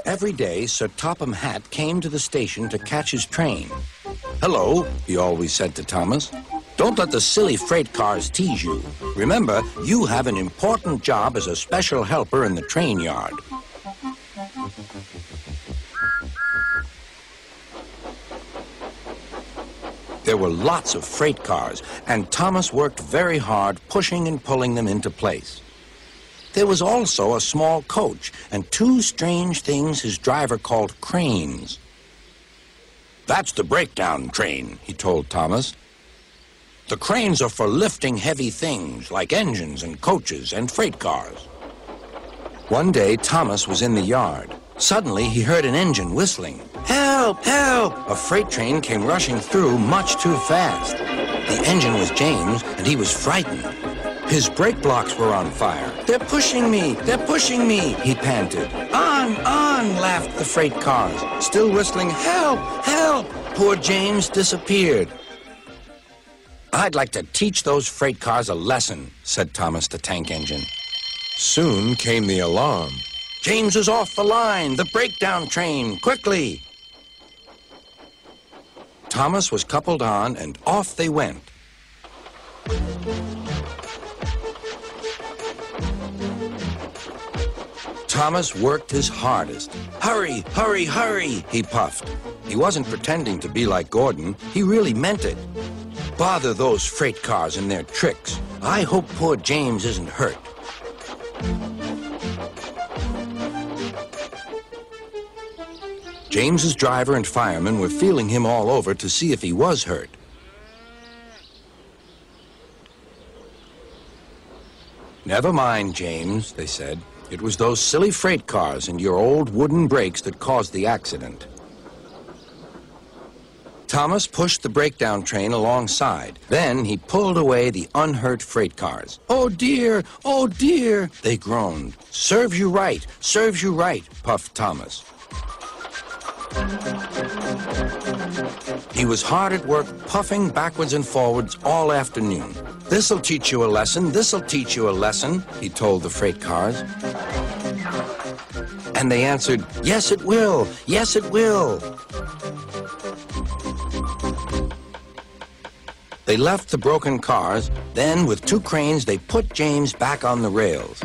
Every day, Sir Topham Hatt came to the station to catch his train. "Hello," he always said to Thomas. "Don't let the silly freight cars tease you. Remember, you have an important job as a special helper in the train yard." There were lots of freight cars, and Thomas worked very hard pushing and pulling them into place. There was also a small coach and two strange things his driver called cranes. "That's the breakdown train," he told Thomas. "The cranes are for lifting heavy things like engines and coaches and freight cars." One day, Thomas was in the yard. Suddenly, he heard an engine whistling. "Help! Help!" A freight train came rushing through much too fast. The engine was James, and he was frightened. His brake blocks were on fire. "They're pushing me! They're pushing me!" he panted. On, laughed the freight cars, still whistling, "Help! Help!" Poor James disappeared. "I'd like to teach those freight cars a lesson," said Thomas the tank engine. Soon came the alarm. "James is off the line! The breakdown train! Quickly!" Thomas was coupled on, and off they went. Thomas worked his hardest. "Hurry, hurry, hurry," he puffed. He wasn't pretending to be like Gordon. He really meant it. "Bother those freight cars and their tricks. I hope poor James isn't hurt." James's driver and firemen were feeling him all over to see if he was hurt. "Never mind, James," they said. "It was those silly freight cars and your old wooden brakes that caused the accident." Thomas pushed the breakdown train alongside. Then he pulled away the unhurt freight cars. "Oh dear, oh dear," they groaned. "Serves you right, serves you right," puffed Thomas. He was hard at work, puffing backwards and forwards all afternoon. "This'll teach you a lesson, this'll teach you a lesson," he told the freight cars. And they answered, "Yes, it will, yes, it will." They left the broken cars. Then, with two cranes, they put James back on the rails.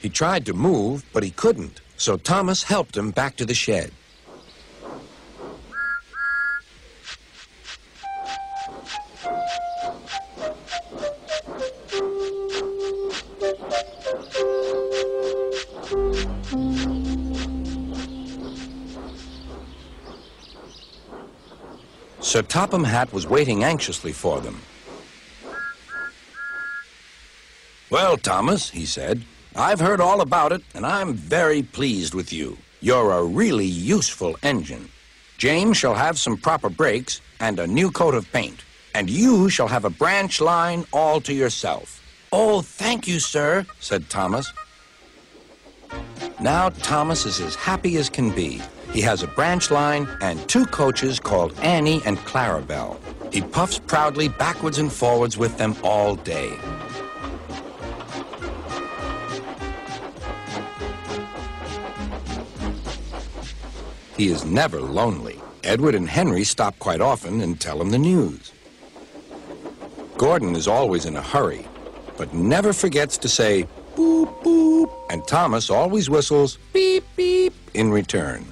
He tried to move, but he couldn't, so Thomas helped him back to the shed. Sir Topham Hatt was waiting anxiously for them. "Well, Thomas," he said, "I've heard all about it, and I'm very pleased with you. You're a really useful engine. James shall have some proper brakes and a new coat of paint, and you shall have a branch line all to yourself." "Oh, thank you, sir," said Thomas. Now Thomas is as happy as can be. He has a branch line and two coaches called Annie and Clarabelle. He puffs proudly backwards and forwards with them all day. He is never lonely. Edward and Henry stop quite often and tell him the news. Gordon is always in a hurry, but never forgets to say, "Boop, boop," and Thomas always whistles, "Beep, beep," in return.